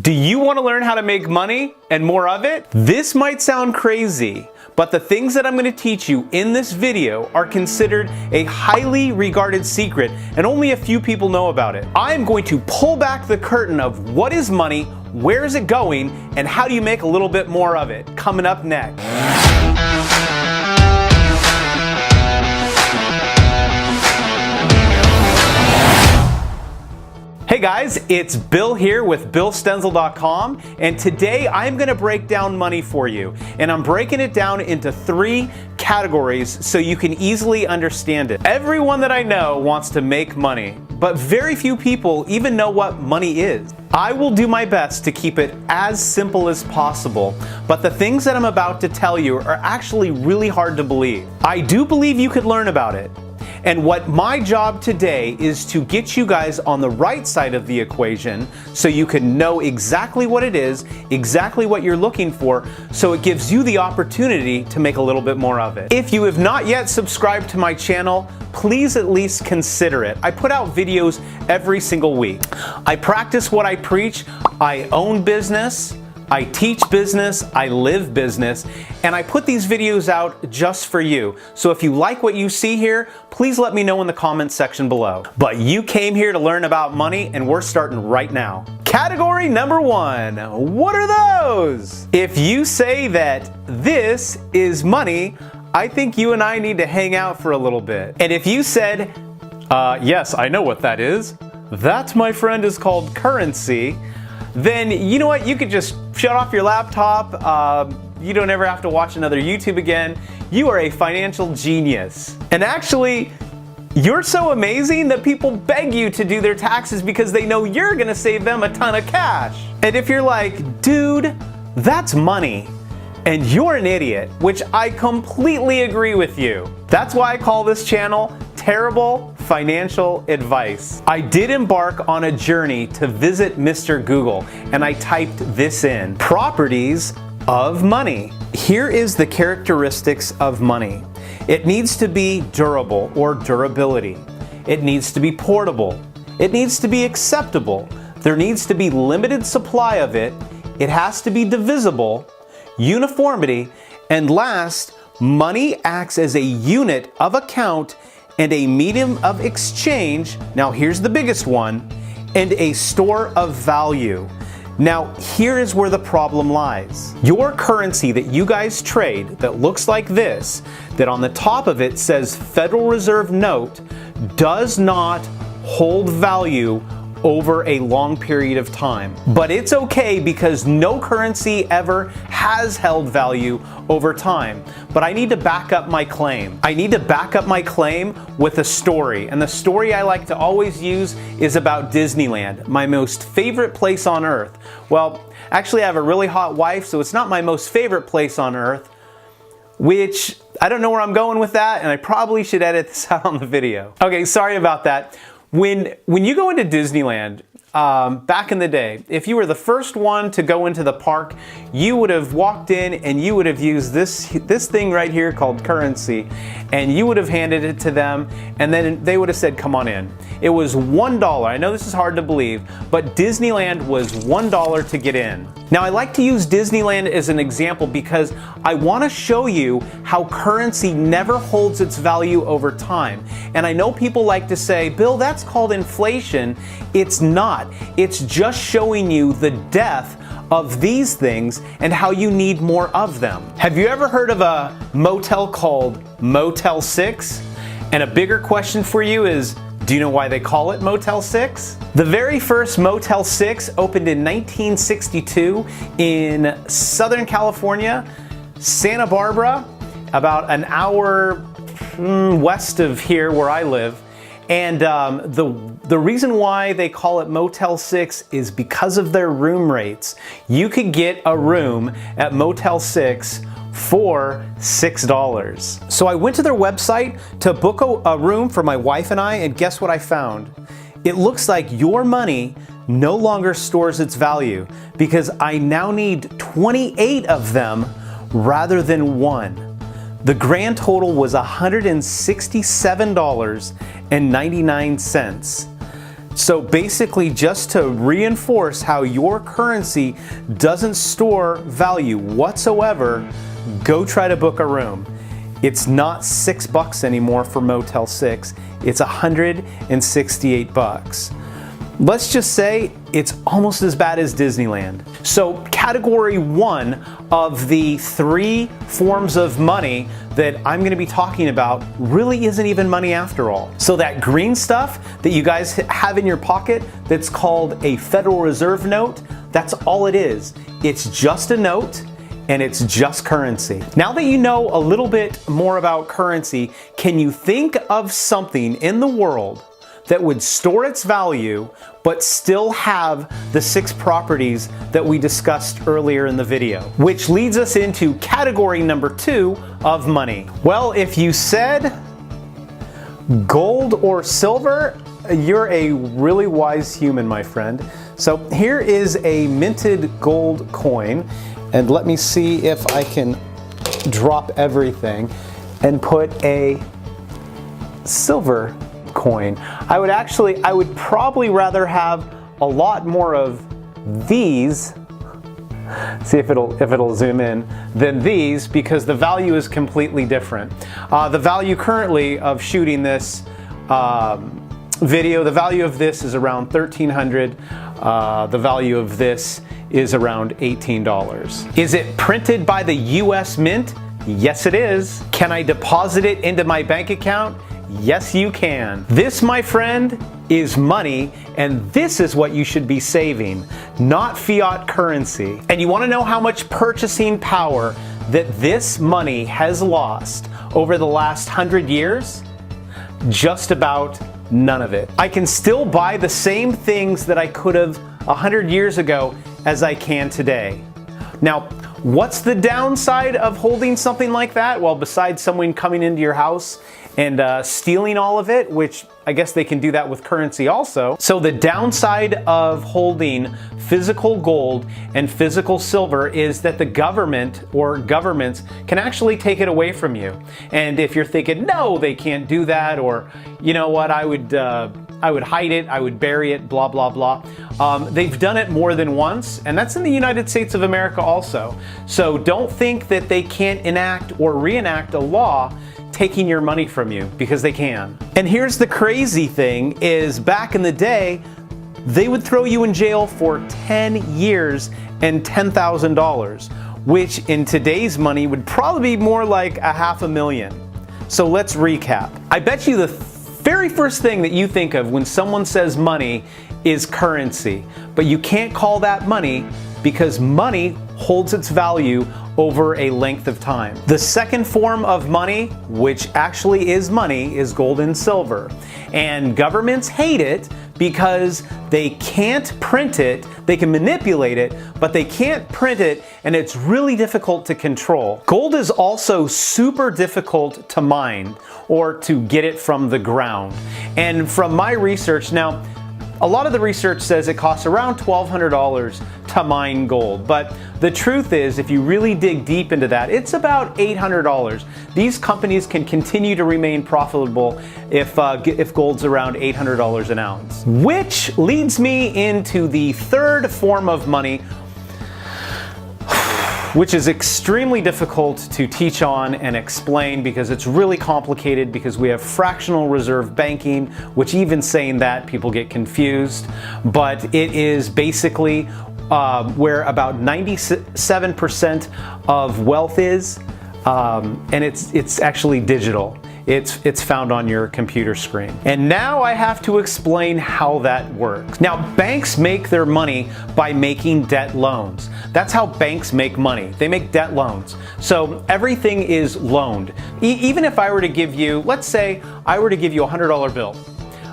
Do you want to learn how to make money and more of it? This might sound crazy, but the things that I'm going to teach you in this video are considered a highly regarded secret and only a few people know about it. I'm going to pull back the curtain of what is money, where is it going, and how do you make a little bit more of it, coming up next. Hey guys, it's Bill here with BillStenzel.com, and today I'm going to break down money for you. And I'm breaking it down into 3 categories so you can easily understand it. Everyone that I know wants to make money, but very few people even know what money is. I will do my best to keep it as simple as possible, but the things that I'm about to tell you are actually really hard to believe. I do believe you could learn about it. And what my job today is to get you guys on the right side of the equation so you can know exactly what it is, exactly what you're looking for, so it gives you the opportunity to make a little bit more of it. If you have not yet subscribed to my channel, please at least consider it. I put out videos every single week. I practice what I preach. I own business. I teach business, I live business, and I put these videos out just for you. So if you like what you see here, please let me know in the comments section below. But you came here to learn about money, and we're starting right now. Category number 1, what are those? If you say that this is money, I think you and I need to hang out for a little bit. And if you said, yes, I know what that is, that, my friend, is called currency, then you know what, you could just shut off your laptop. You don't ever have to watch another YouTube again. You are a financial genius. And actually, you're so amazing that people beg you to do their taxes because they know you're gonna save them a ton of cash. And if you're like, dude, that's money, and you're an idiot, which I completely agree with you. That's why I call this channel Terrible Financial Advice. I did embark on a journey to visit Mr. Google, and I typed this in: properties of money. Here is the characteristics of money. It needs to be durable or durability. It needs to be portable. It needs to be acceptable. There needs to be limited supply of it. It has to be divisible, uniformity, and last, money acts as a unit of account and a medium of exchange, now here's the biggest one, and a store of value. Now here is where the problem lies. Your currency that you guys trade that looks like this, that on the top of it says Federal Reserve note, does not hold value over a long period of time. But it's okay because no currency ever has held value over time. But I need to back up my claim. I need to back up my claim with a story. And the story I like to always use is about Disneyland, my most favorite place on earth. Well, actually I have a really hot wife, so it's not my most favorite place on earth, which I don't know where I'm going with that, and I probably should edit this out on the video. Okay, sorry about that. When you go into Disneyland, back in the day, if you were the first one to go into the park, you would have walked in and you would have used this thing right here called currency, and you would have handed it to them, and then they would have said, come on in. It was $1. I know this is hard to believe, but Disneyland was $1 to get in. Now I like to use Disneyland as an example because I want to show you how currency never holds its value over time. And I know people like to say, Bill, that's called inflation. It's not. It's just showing you the depth of these things and how you need more of them. Have you ever heard of a motel called Motel 6? And a bigger question for you is, do you know why they call it Motel 6? The very first Motel 6 opened in 1962 in Southern California, Santa Barbara, about an hour west of here where I live. And the reason why they call it Motel 6 is because of their room rates. You could get a room at Motel 6 for $6. So I went to their website to book a room for my wife and I, and guess what I found? It looks like your money no longer stores its value because I now need 28 of them rather than 1. The grand total was $167.99. So basically, just to reinforce how your currency doesn't store value whatsoever, go try to book a room. It's not $6 anymore for Motel 6. It's $168. Let's just say it's almost as bad as Disneyland. So category 1 of the 3 forms of money that I'm going to be talking about really isn't even money after all. So that green stuff that you guys have in your pocket that's called a Federal Reserve note, that's all it is. It's just a note and it's just currency. Now that you know a little bit more about currency, can you think of something in the world that would store its value but still have the 6 properties that we discussed earlier in the video? Which leads us into category number 2 of money. Well, if you said gold or silver, you're a really wise human, my friend. So here is a minted gold coin, and let me see if I can drop everything and put a silver coin. I would probably rather have a lot more of these, see if it'll zoom in, than these, because the value is completely different. The value currently of shooting this video, the value of this is around $1,300. The value of this is around $18. Is it printed by the US Mint? Yes, it is. Can I deposit it into my bank account? Yes, you can. This, my friend, is money, and this is what you should be saving, not fiat currency. And you want to know how much purchasing power that this money has lost over the last 100 years? Just about none of it. I can still buy the same things that I could have 100 years ago as I can today. Now, what's the downside of holding something like that? Well, besides someone coming into your house and stealing all of it, which I guess they can do that with currency also. So the downside of holding physical gold and physical silver is that the government or governments can actually take it away from you. And if you're thinking, no, they can't do that, or you know what, I would hide it, I would bury it, blah, blah, blah. They've done it more than once, and that's in the United States of America also. So don't think that they can't enact or reenact a law taking your money from you, because they can. And here's the crazy thing is, back in the day, they would throw you in jail for 10 years and $10,000, which in today's money would probably be more like $500,000. So let's recap. I bet you the very first thing that you think of when someone says money is currency, but you can't call that money because money holds its value over a length of time. The second form of money, which actually is money, is gold and silver. And governments hate it because they can't print it. They can manipulate it, but they can't print it, and it's really difficult to control. Gold is also super difficult to mine or to get it from the ground. And from my research, now, a lot of the research says it costs around $1,200 to mine gold, but the truth is, if you really dig deep into that, it's about $800. These companies can continue to remain profitable if gold's around $800 an ounce. Which leads me into the third form of money, which is extremely difficult to teach on and explain because it's really complicated, because we have fractional reserve banking, which even saying that people get confused. But it is basically where about 97% of wealth is, and it's actually digital. It's found on your computer screen. And now I have to explain how that works. Now, banks make their money by making debt loans. That's how banks make money. They make debt loans. So everything is loaned. Even if I were to give you, let's say I were to give you a $100 bill.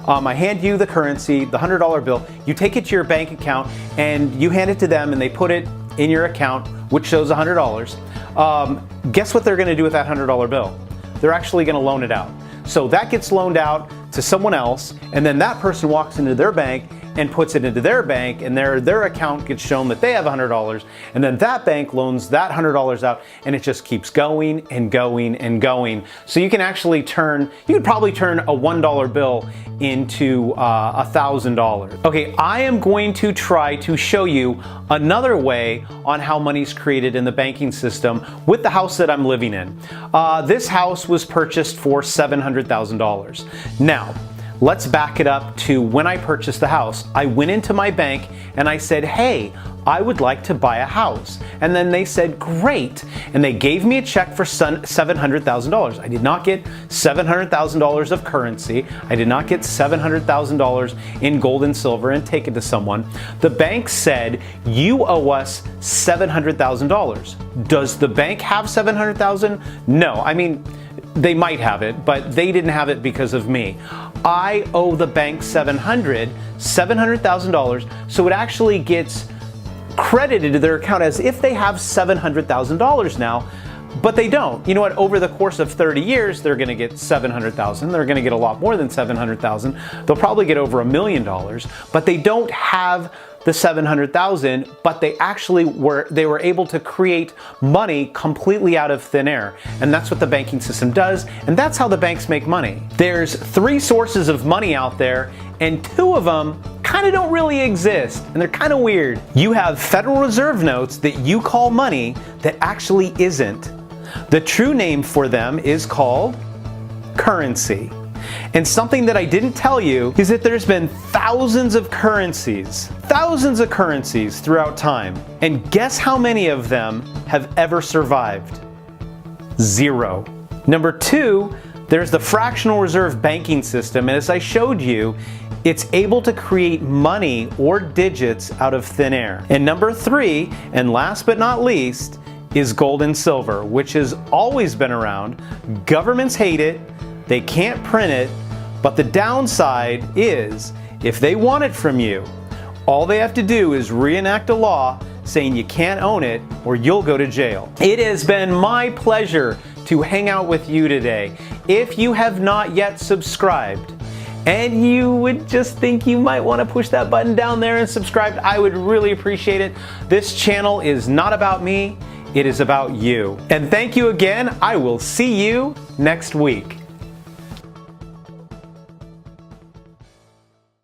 I hand you the currency, the $100 bill, you take it to your bank account and you hand it to them and they put it in your account, which shows $100. Guess what they're gonna do with that $100 bill? They're actually going to loan it out. So that gets loaned out to someone else, and then that person walks into their bank and puts it into their bank, and their account gets shown that they have $100, and then that bank loans that $100 out, and it just keeps going and going and going. So you can actually you could probably turn a $1 bill into $1,000. Okay, I am going to try to show you another way on how money's created in the banking system with the house that I'm living in. This house was purchased for $700,000. Now, let's back it up to when I purchased the house. I went into my bank and I said, hey, I would like to buy a house. And then they said, great. And they gave me a check for $700,000. I did not get $700,000 of currency. I did not get $700,000 in gold and silver and take it to someone. The bank said, you owe us $700,000. Does the bank have $700,000? No. I mean, they might have it, but they didn't have it because of me. I owe the bank $700,000, so it actually gets credited to their account as if they have $700,000 now, but they don't. You know what? Over the course of 30 years, they're going to get $700,000. They're going to get a lot more than $700,000. They'll probably get over $1 million, but they don't have the $700,000, but they were able to create money completely out of thin air. And that's what the banking system does, and that's how the banks make money. There's 3 sources of money out there, and 2 of them kind of don't really exist, and they're kind of weird. You have Federal Reserve notes that you call money that actually isn't. The true name for them is called currency. And something that I didn't tell you is that there's been thousands of currencies throughout time. And guess how many of them have ever survived? 0. Number 2, there's the fractional reserve banking system, and as I showed you, it's able to create money or digits out of thin air. And number 3, and last but not least, is gold and silver, which has always been around. Governments hate it. They can't print it, but the downside is if they want it from you, all they have to do is reenact a law saying you can't own it or you'll go to jail. It has been my pleasure to hang out with you today. If you have not yet subscribed, and you would just think you might want to push that button down there and subscribe, I would really appreciate it. This channel is not about me, it is about you. And thank you again. I will see you next week.